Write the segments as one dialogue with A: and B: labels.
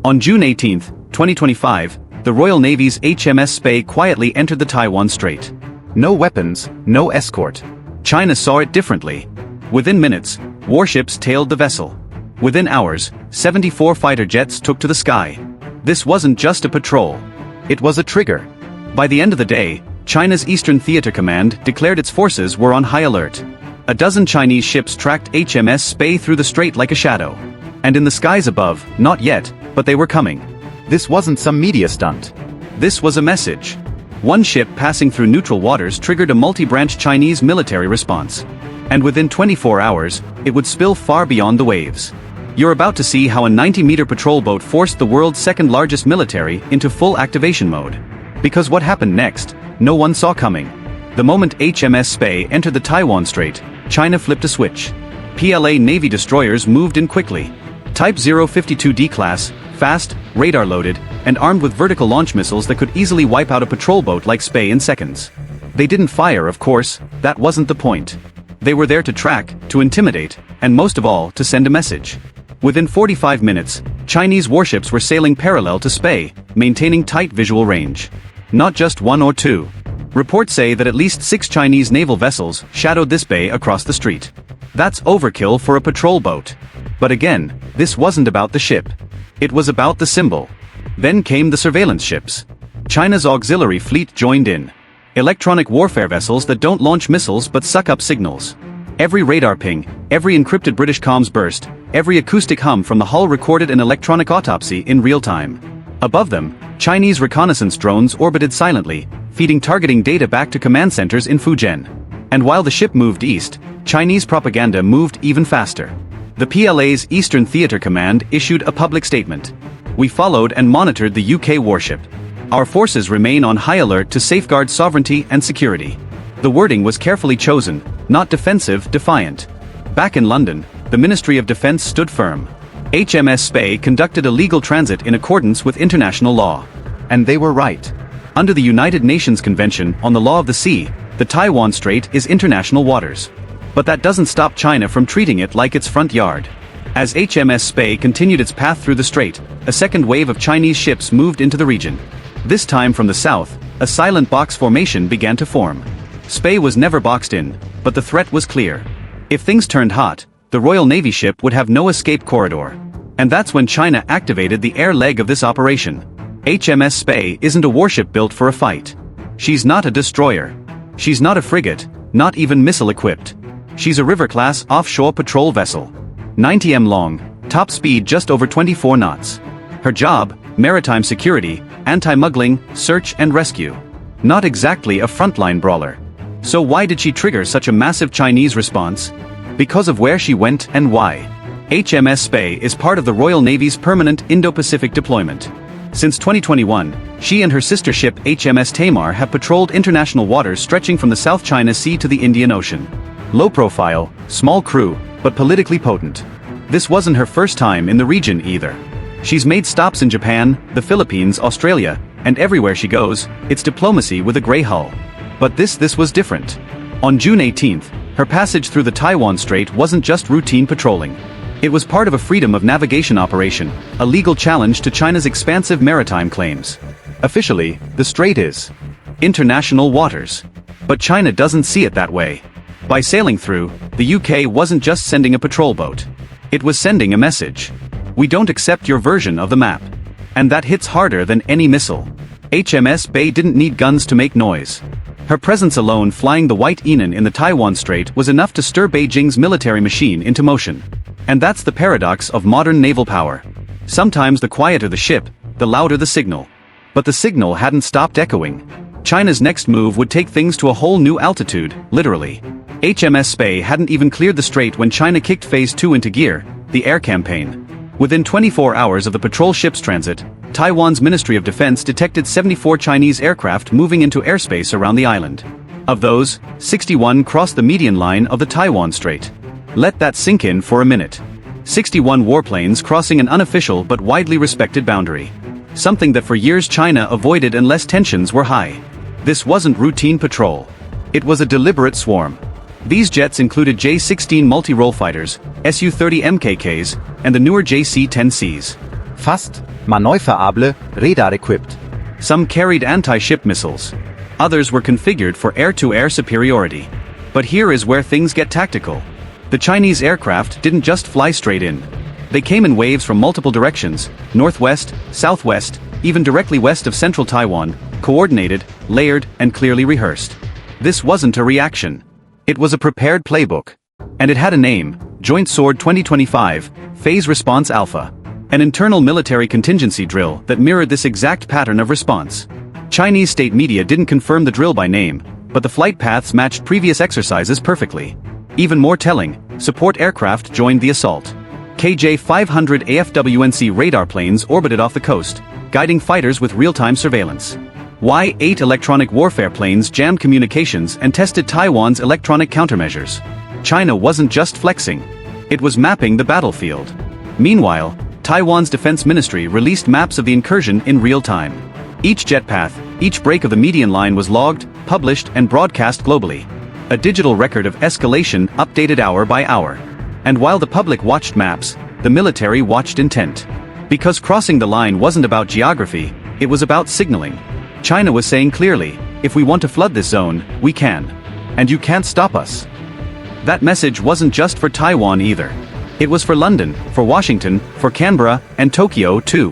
A: On June 18, 2025, the Royal Navy's HMS Spey quietly entered the Taiwan Strait. No weapons, no escort. China saw it differently. Within minutes, warships tailed the vessel. Within hours, 74 fighter jets took to the sky. This wasn't just a patrol. It was a trigger. By the end of the day, China's Eastern Theater Command declared its forces were on high alert. A dozen Chinese ships tracked HMS Spey through the strait like a shadow. And in the skies above, not yet, but they were coming.
B: This wasn't some media stunt.
A: This was a message. One ship passing through neutral waters triggered a multi-branch Chinese military response. And within 24 hours, it would spill far beyond the waves. You're about to see how a 90-meter patrol boat forced the world's second-largest military into full activation mode. Because what happened next, no one saw coming. The moment HMS Spey entered the Taiwan Strait, China flipped a switch. PLA Navy destroyers moved in quickly. Type 052D class, fast, radar-loaded, and armed with vertical launch missiles that could easily wipe out a patrol boat like Spey in seconds. They didn't fire, of course, that wasn't the point. They were there to track, to intimidate, and most of all, to send a message. Within 45 minutes, Chinese warships were sailing parallel to Spey, maintaining tight visual range. Not just one or two. Reports say that at least 6 Chinese naval vessels shadowed this bay across the street. That's overkill for a patrol boat. But again, this wasn't about the ship. It was about the symbol. Then came the surveillance ships. China's auxiliary fleet joined in. Electronic warfare vessels that don't launch missiles but suck up signals. Every radar ping, every encrypted British comms burst, every acoustic hum from the hull recorded an electronic autopsy in real time. Above them, Chinese reconnaissance drones orbited silently, feeding targeting data back to command centers in Fujian. And while the ship moved east, Chinese propaganda moved even faster. The PLA's Eastern Theater Command issued a public statement. We followed and monitored the UK warship. Our forces remain on high alert to safeguard sovereignty and security. The wording was carefully chosen, not defensive, defiant. Back in London, the Ministry of Defence stood firm. HMS Spey conducted a legal transit in accordance with international law.
B: And they were right.
A: Under the United Nations Convention on the Law of the Sea, the Taiwan Strait is international waters. But that doesn't stop China from treating it like its front yard. As HMS Spey continued its path through the strait, a second wave of Chinese ships moved into the region. This time from the south, a silent box formation began to form. Spey was never boxed in, but the threat was clear. If things turned hot, the Royal Navy ship would have no escape corridor. And that's when China activated the air leg of this operation. HMS Spey isn't a warship built for a fight. She's not a destroyer. She's not a frigate, not even missile-equipped. She's a river-class offshore patrol vessel. 90 m long, top speed just over 24 knots. Her job, maritime security, anti-muggling, search and rescue. Not exactly a frontline brawler. So why did she trigger such a massive Chinese response? Because of where she went and why. HMS Spey is part of the Royal Navy's permanent Indo-Pacific deployment. Since 2021, she and her sister ship HMS Tamar have patrolled international waters stretching from the South China Sea to the Indian Ocean. Low profile, small crew, but politically potent. This wasn't her first time in the region either. She's made stops in Japan, the Philippines, Australia, and everywhere she goes, it's diplomacy with a gray hull. But this was different. On June 18th, her passage through the Taiwan Strait wasn't just routine patrolling. It was part of a freedom of navigation operation, a legal challenge to China's expansive maritime claims. Officially, the strait is international waters. But China doesn't see it that way. By sailing through, the UK wasn't just sending a patrol boat. It was sending a message. We don't accept your version of the map. And that hits harder than any missile. HMS Spey didn't need guns to make noise. Her presence alone flying the White Enon in the Taiwan Strait was enough to stir Beijing's military machine into motion. And that's the paradox of modern naval power. Sometimes the quieter the ship, the louder the signal. But the signal hadn't stopped echoing. China's next move would take things to a whole new altitude, literally. HMS Spey hadn't even cleared the strait when China kicked Phase 2 into gear, the air campaign. Within 24 hours of the patrol ship's transit, Taiwan's Ministry of Defense detected 74 Chinese aircraft moving into airspace around the island. Of those, 61 crossed the median line of the Taiwan Strait. Let that sink in for a minute. 61 warplanes crossing an unofficial but widely respected boundary. Something that for years China avoided unless tensions were high. This wasn't routine patrol. It was a deliberate swarm. These jets included J-16 multi-role fighters, Su-30 MKKs, and the newer JC-10Cs.
B: Fast, maneuverable, radar-equipped.
A: Some carried anti-ship missiles. Others were configured for air-to-air superiority. But here is where things get tactical. The Chinese aircraft didn't just fly straight in. They came in waves from multiple directions, northwest, southwest, even directly west of central Taiwan, coordinated, layered, and clearly rehearsed. This wasn't a reaction. It was a prepared playbook. And it had a name, Joint Sword 2025, Phase Response Alpha. An internal military contingency drill that mirrored this exact pattern of response. Chinese state media didn't confirm the drill by name, but the flight paths matched previous exercises perfectly. Even more telling, support aircraft joined the assault. KJ-500 AFWNC radar planes orbited off the coast, guiding fighters with real-time surveillance. Y-8 electronic warfare planes jammed communications and tested Taiwan's electronic countermeasures. China wasn't just flexing. It was mapping the battlefield. Meanwhile, Taiwan's defense ministry released maps of the incursion in real time. Each jet path, each break of the median line was logged, published, and broadcast globally. A digital record of escalation updated hour by hour. And while the public watched maps, the military watched intent. Because crossing the line wasn't about geography, it was about signaling. China was saying clearly, if we want to flood this zone, we can. And you can't stop us. That message wasn't just for Taiwan either. It was for London, for Washington, for Canberra, and Tokyo too.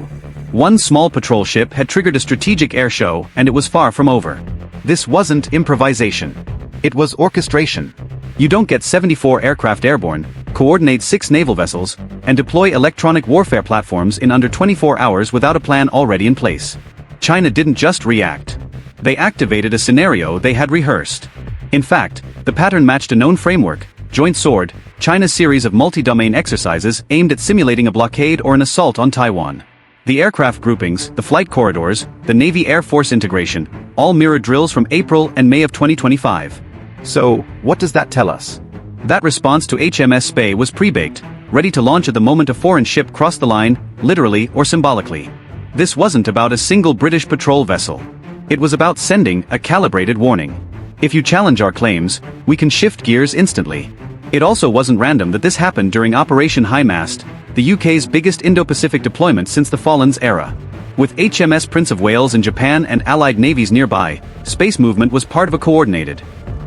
A: One small patrol ship had triggered a strategic air show, and it was far from over. This wasn't improvisation.
B: It was orchestration.
A: You don't get 74 aircraft airborne, coordinate 6 naval vessels, and deploy electronic warfare platforms in under 24 hours without a plan already in place. China didn't just react. They activated a scenario they had rehearsed. In fact, the pattern matched a known framework, Joint Sword, China's series of multi-domain exercises aimed at simulating a blockade or an assault on Taiwan. The aircraft groupings, the flight corridors, the Navy-Air Force integration, all mirrored drills from April and May of 2025.
B: So, what does that tell us?
A: That response to HMS Spey was pre-baked, ready to launch at the moment a foreign ship crossed the line, literally or symbolically. This wasn't about a single British patrol vessel. It was about sending a calibrated warning. If you challenge our claims, we can shift gears instantly. It also wasn't random that this happened during Operation High Mast, the UK's biggest Indo-Pacific deployment since the Fallen's era. With HMS Prince of Wales in Japan and allied navies nearby, space movement was part of a coordinated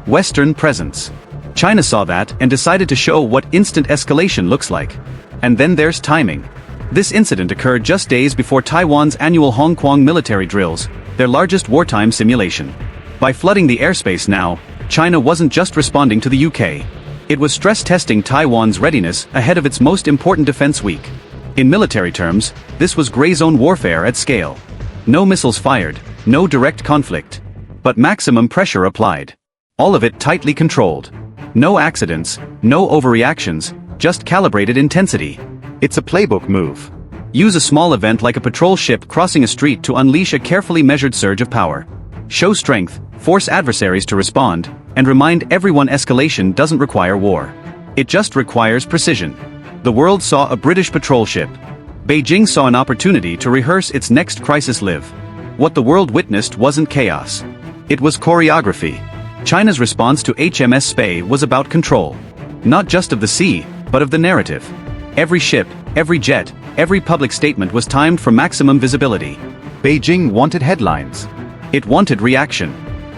A: Western presence. China saw that and decided to show what instant escalation looks like. And then there's timing. This incident occurred just days before Taiwan's annual Hong Kong military drills, their largest wartime simulation. By flooding the airspace now, China wasn't just responding to the UK. It was stress-testing Taiwan's readiness ahead of its most important defense week. In military terms, this was gray zone warfare at scale. No missiles fired, no direct conflict. But maximum pressure applied. All of it tightly controlled. No accidents, no overreactions, just calibrated intensity.
B: It's a playbook move.
A: Use a small event like a patrol ship crossing a street to unleash a carefully measured surge of power. Show strength, force adversaries to respond, and remind everyone escalation doesn't require war. It just requires precision. The world saw a British patrol ship. Beijing saw an opportunity to rehearse its next crisis live. What the world witnessed wasn't chaos. It was choreography. China's response to HMS Spey was about control. Not just of the sea, but of the narrative. Every ship, every jet, every public statement was timed for maximum visibility.
B: Beijing wanted headlines.
A: It wanted reaction.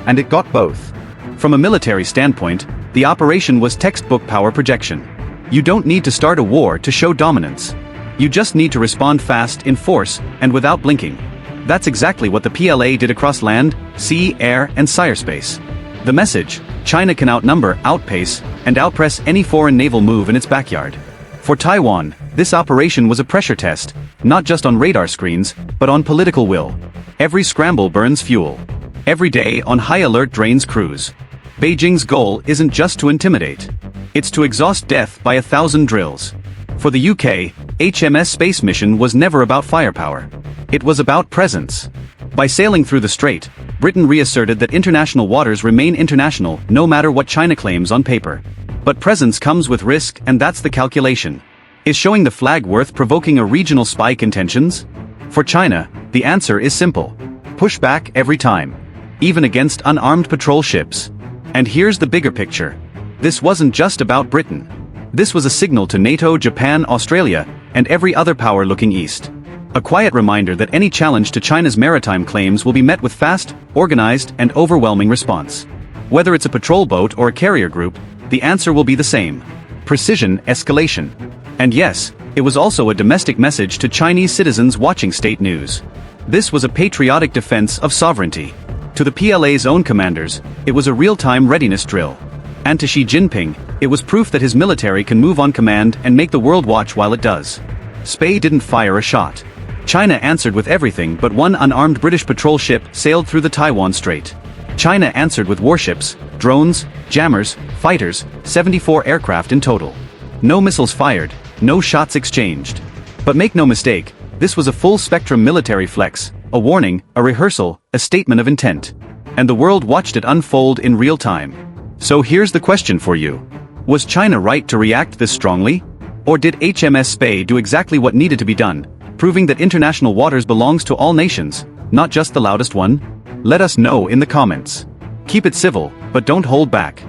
B: And it got both.
A: From a military standpoint, the operation was textbook power projection. You don't need to start a war to show dominance. You just need to respond fast in force and without blinking. That's exactly what the PLA did across land, sea, air, and cyberspace. The message: China can outnumber, outpace, and outpress any foreign naval move in its backyard. For Taiwan, this operation was a pressure test, not just on radar screens, but on political will. Every scramble burns fuel. Every day on high alert drains crews. Beijing's goal isn't just to intimidate. It's to exhaust death by 1,000 drills. For the UK, HMS Space mission was never about firepower. It was about presence. By sailing through the strait, Britain reasserted that international waters remain international no matter what China claims on paper. But presence comes with risk, and that's the calculation. Is showing the flag worth provoking a regional spike in tensions? For China, the answer is simple. Push back every time. Even against unarmed patrol ships. And here's the bigger picture. This wasn't just about Britain. This was a signal to NATO, Japan, Australia, and every other power looking east. A quiet reminder that any challenge to China's maritime claims will be met with fast, organized, and overwhelming response. Whether it's a patrol boat or a carrier group, the answer will be the same. Precision escalation. And yes, it was also a domestic message to Chinese citizens watching state news. This was a patriotic defense of sovereignty. To the PLA's own commanders, it was a real-time readiness drill. And to Xi Jinping, it was proof that his military can move on command and make the world watch while it does. Spey didn't fire a shot. China answered with everything but one unarmed British patrol ship sailed through the Taiwan Strait. China answered with warships, drones, jammers, fighters, 74 aircraft in total. No missiles fired, no shots exchanged. But make no mistake, this was a full-spectrum military flex, a warning, a rehearsal, a statement of intent. And the world watched it unfold in real time. So here's the question for you. Was China right to react this strongly? Or did HMS Spey do exactly what needed to be done, proving that international waters belongs to all nations, not just the loudest one? Let us know in the comments. Keep it civil, but don't hold back.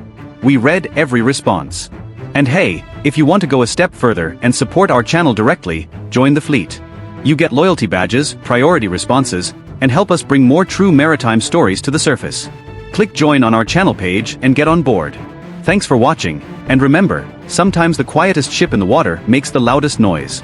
A: We read every response. And hey, if you want to go a step further and support our channel directly, join the fleet. You get loyalty badges, priority responses, and help us bring more true maritime stories to the surface. Click join on our channel page and get on board. Thanks for watching, and remember, sometimes the quietest ship in the water makes the loudest noise.